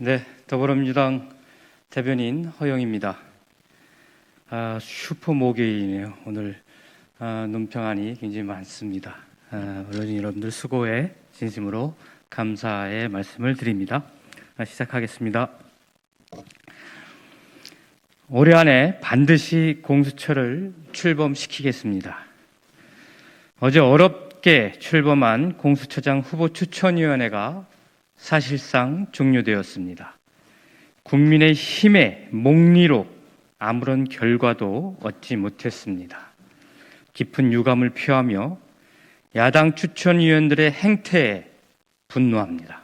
네, 더불어민주당 대변인 허영입니다. 슈퍼 목요일이네요. 오늘 논평안이 굉장히 많습니다. 언론인 여러분들 수고에 진심으로 감사의 말씀을 드립니다. 시작하겠습니다. 올해 안에 반드시 공수처를 출범시키겠습니다. 어제 어렵게 출범한 공수처장 후보 추천위원회가 사실상 종료되었습니다. 국민의힘의 목리로 아무런 결과도 얻지 못했습니다. 깊은 유감을 표하며 야당 추천위원들의 행태에 분노합니다.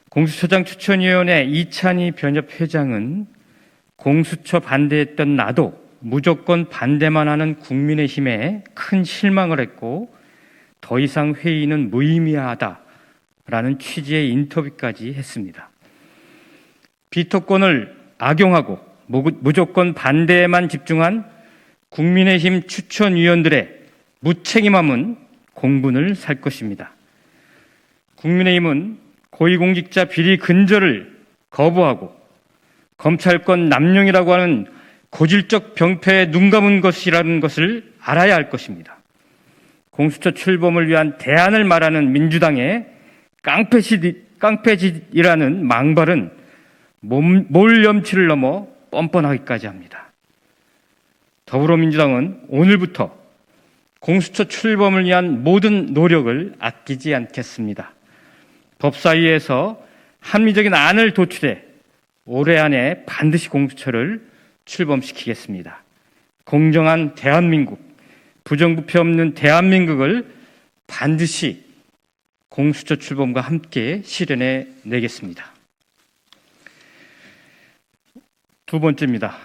공수처장 추천위원회 이찬희 변협회장은 공수처 반대했던 나도 무조건 반대만 하는 국민의힘에 큰 실망을 했고 더 이상 회의는 무의미하다라는 취지의 인터뷰까지 했습니다. 비토권을 악용하고 무조건 반대에만 집중한 국민의힘 추천위원들의 무책임함은 공분을 살 것입니다. 국민의힘은 고위공직자 비리 근절을 거부하고 검찰권 남용이라고 하는 고질적 병폐에 눈감은 것이라는 것을 알아야 할 것입니다. 공수처 출범을 위한 대안을 말하는 민주당의 깡패짓이라는 망발은 몰염치를 넘어 뻔뻔하기까지 합니다. 더불어민주당은 오늘부터 공수처 출범을 위한 모든 노력을 아끼지 않겠습니다. 법사위에서 합리적인 안을 도출해 올해 안에 반드시 공수처를 출범시키겠습니다. 공정한 대한민국, 부정부패 없는 대한민국을 반드시 공수처 출범과 함께 실현해 내겠습니다. 두 번째입니다.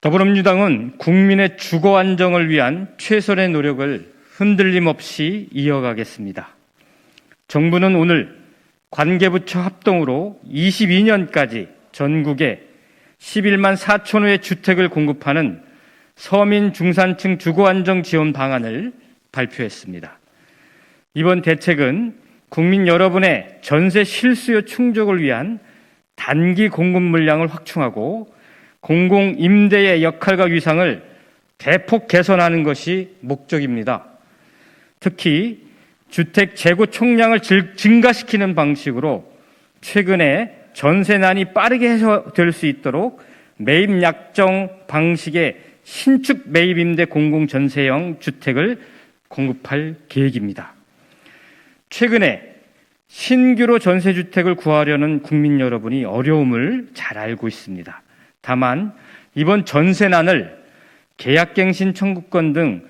더불어민주당은 국민의 주거 안정을 위한 최선의 노력을 흔들림 없이 이어가겠습니다. 정부는 오늘 관계부처 합동으로 22년까지 전국에 11만 4천 호의 주택을 공급하는 서민 중산층 주거 안정 지원 방안을 발표했습니다. 이번 대책은 국민 여러분의 전세 실수요 충족을 위한 단기 공급 물량을 확충하고 공공 임대의 역할과 위상을 대폭 개선하는 것이 목적입니다. 특히 주택 재고 총량을 증가시키는 방식으로 최근에 전세난이 빠르게 해소될 수 있도록 매입 약정 방식의 신축 매입 임대 공공 전세형 주택을 공급할 계획입니다. 최근에 신규로 전세주택을 구하려는 국민 여러분이 어려움을 잘 알고 있습니다. 다만 이번 전세난을 계약갱신 청구권 등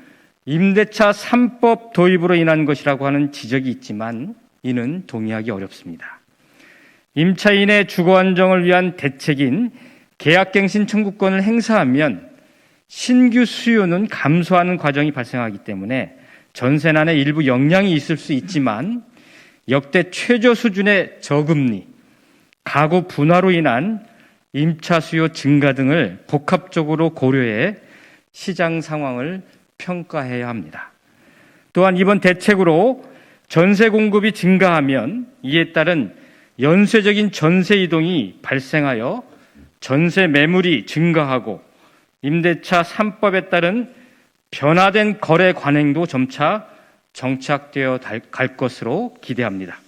임대차 3법 도입으로 인한 것이라고 하는 지적이 있지만 이는 동의하기 어렵습니다. 임차인의 주거 안정을 위한 대책인 계약갱신 청구권을 행사하면 신규 수요는 감소하는 과정이 발생하기 때문에 전세난에 일부 영향이 있을 수 있지만 역대 최저 수준의 저금리, 가구 분화로 인한 임차 수요 증가 등을 복합적으로 고려해 시장 상황을 평가해야 합니다. 또한 이번 대책으로 전세 공급이 증가하면 이에 따른 연쇄적인 전세 이동이 발생하여 전세 매물이 증가하고 임대차 3법에 따른 변화된 거래 관행도 점차 정착되어 갈 것으로 기대합니다.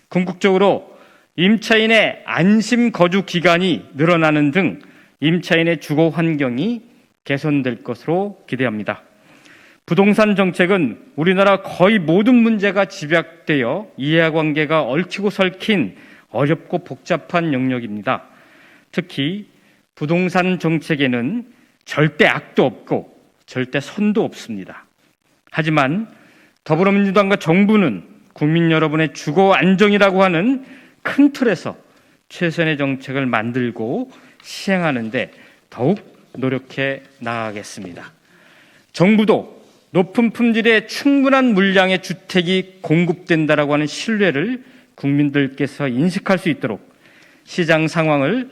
궁극적으로 임차인의 안심 거주 기간이 늘어나는 등 임차인의 주거 환경이 개선될 것으로 기대합니다. 부동산 정책은 우리나라 거의 모든 문제가 집약되어 이해관계가 얽히고 설킨 어렵고 복잡한 영역입니다. 특히 부동산 정책에는 절대 악도 없고 절대 선도 없습니다. 하지만 더불어민주당과 정부는 국민 여러분의 주거 안정이라고 하는 큰 틀에서 최선의 정책을 만들고 시행하는 데 더욱 노력해 나가겠습니다. 정부도 높은 품질의 충분한 물량의 주택이 공급된다라고 하는 신뢰를 국민들께서 인식할 수 있도록 시장 상황을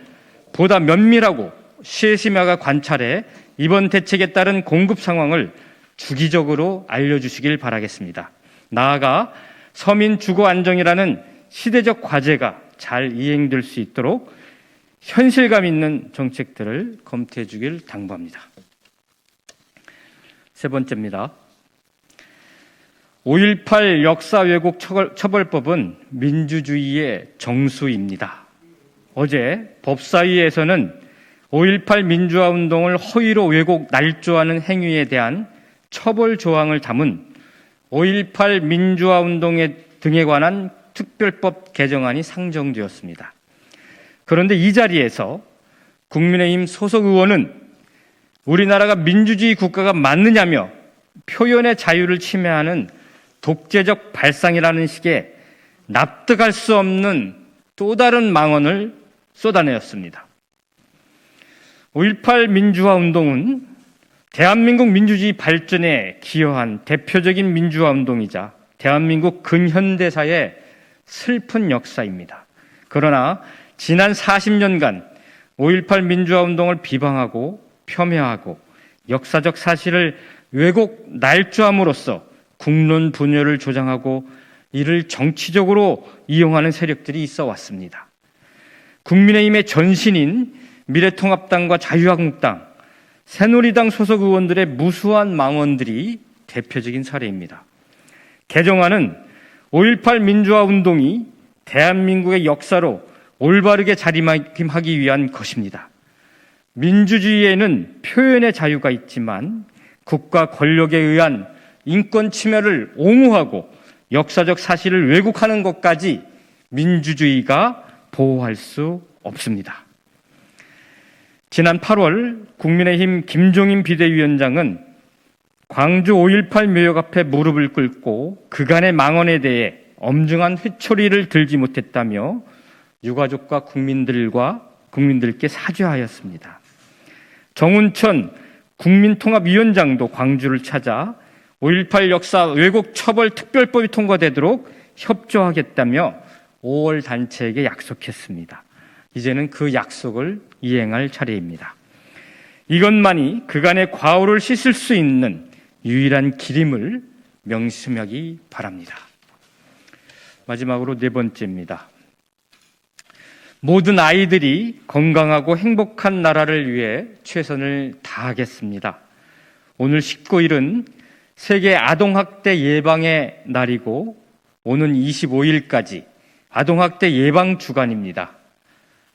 보다 면밀하고 세심하게 관찰해 이번 대책에 따른 공급 상황을 주기적으로 알려주시길 바라겠습니다. 나아가 서민 주거 안정이라는 시대적 과제가 잘 이행될 수 있도록 현실감 있는 정책들을 검토해 주길 당부합니다. 세 번째입니다. 5.18 역사 왜곡 처벌법은 민주주의의 정수입니다. 어제 법사위에서는 5.18 민주화운동을 허위로 왜곡 날조하는 행위에 대한 처벌 조항을 담은 5.18 민주화운동 등에 관한 특별법 개정안이 상정되었습니다. 그런데 이 자리에서 국민의힘 소속 의원은 우리나라가 민주주의 국가가 맞느냐며 표현의 자유를 침해하는 독재적 발상이라는 식의 납득할 수 없는 또 다른 망언을 쏟아내었습니다. 5.18 민주화 운동은 대한민국 민주주의 발전에 기여한 대표적인 민주화 운동이자 대한민국 근현대사의 슬픈 역사입니다. 그러나 지난 40년간 5.18 민주화 운동을 비방하고 폄훼하고 역사적 사실을 왜곡 날조함으로써 국론 분열을 조장하고 이를 정치적으로 이용하는 세력들이 있어 왔습니다. 국민의힘의 전신인 미래통합당과 자유한국당, 새누리당 소속 의원들의 무수한 망언들이 대표적인 사례입니다. 개정안은 5.18 민주화 운동이 대한민국의 역사로 올바르게 자리매김하기 위한 것입니다. 민주주의에는 표현의 자유가 있지만 국가 권력에 의한 인권 침해를 옹호하고 역사적 사실을 왜곡하는 것까지 민주주의가 보호할 수 없습니다. 지난 8월 국민의힘 김종인 비대위원장은 광주 5.18 묘역 앞에 무릎을 꿇고 그간의 망언에 대해 엄중한 회초리를 들지 못했다며 유가족과 국민들께 사죄하였습니다. 정운천 국민통합위원장도 광주를 찾아 5.18 역사 왜곡 처벌 특별법이 통과되도록 협조하겠다며 5월 단체에게 약속했습니다. 이제는 그 약속을 이행할 차례입니다. 이것만이 그간의 과오를 씻을 수 있는 유일한 길임을 명심하기 바랍니다. 마지막으로 네 번째입니다. 모든 아이들이 건강하고 행복한 나라를 위해 최선을 다하겠습니다. 오늘 19일은 세계 아동학대 예방의 날이고 오는 25일까지 아동학대 예방 주간입니다.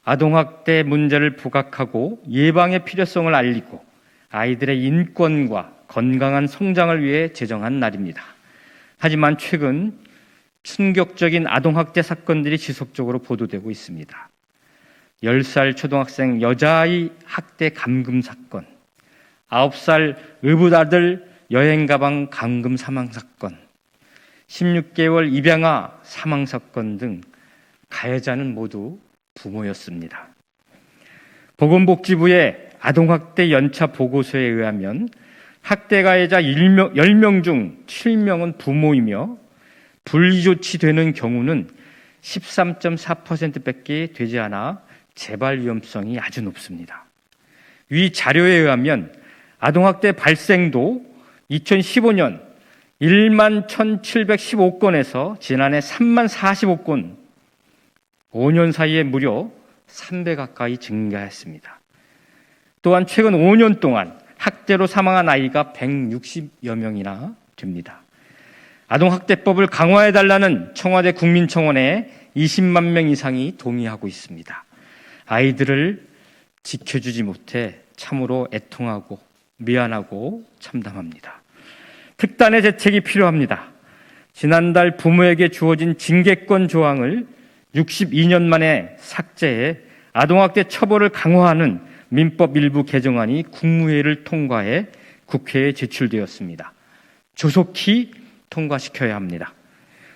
아동학대 문제를 부각하고 예방의 필요성을 알리고 아이들의 인권과 건강한 성장을 위해 제정한 날입니다. 하지만 최근 충격적인 아동학대 사건들이 지속적으로 보도되고 있습니다. 10살 초등학생 여자아이 학대 감금 사건, 9살 의붓아들 여행가방 감금 사망 사건, 16개월 입양아 사망 사건 등 가해자는 모두 부모였습니다. 보건복지부의 아동학대 연차 보고서에 의하면 학대 가해자 10명 중 7명은 부모이며 분리조치되는 경우는 13.4%밖에 되지 않아 재발 위험성이 아주 높습니다. 위 자료에 의하면 아동학대 발생도 2015년 1만 1,715건에서 지난해 3만 45건, 5년 사이에 무려 3배 가까이 증가했습니다. 또한 최근 5년 동안 학대로 사망한 아이가 160여 명이나 됩니다. 아동학대법을 강화해달라는 청와대 국민청원에 20만 명 이상이 동의하고 있습니다. 아이들을 지켜주지 못해 참으로 애통하고 미안하고 참담합니다. 특단의 대책이 필요합니다. 지난달 부모에게 주어진 징계권 조항을 62년 만에 삭제해 아동학대 처벌을 강화하는 민법 일부 개정안이 국무회의를 통과해 국회에 제출되었습니다. 조속히 통과시켜야 합니다.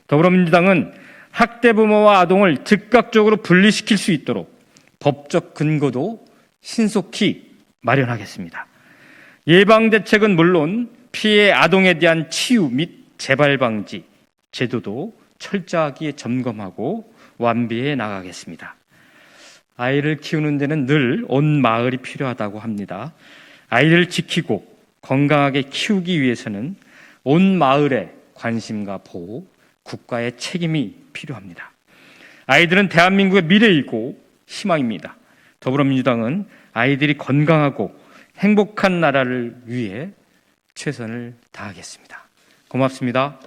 더불어민주당은 학대 부모와 아동을 즉각적으로 분리시킬 수 있도록 법적 근거도 신속히 마련하겠습니다. 예방대책은 물론 피해 아동에 대한 치유 및 재발 방지 제도도 철저하게 점검하고 완비해 나가겠습니다. 아이를 키우는 데는 늘 온 마을이 필요하다고 합니다. 아이를 지키고 건강하게 키우기 위해서는 온 마을의 관심과 보호, 국가의 책임이 필요합니다. 아이들은 대한민국의 미래이고 희망입니다. 더불어민주당은 아이들이 건강하고 행복한 나라를 위해 최선을 다하겠습니다. 고맙습니다.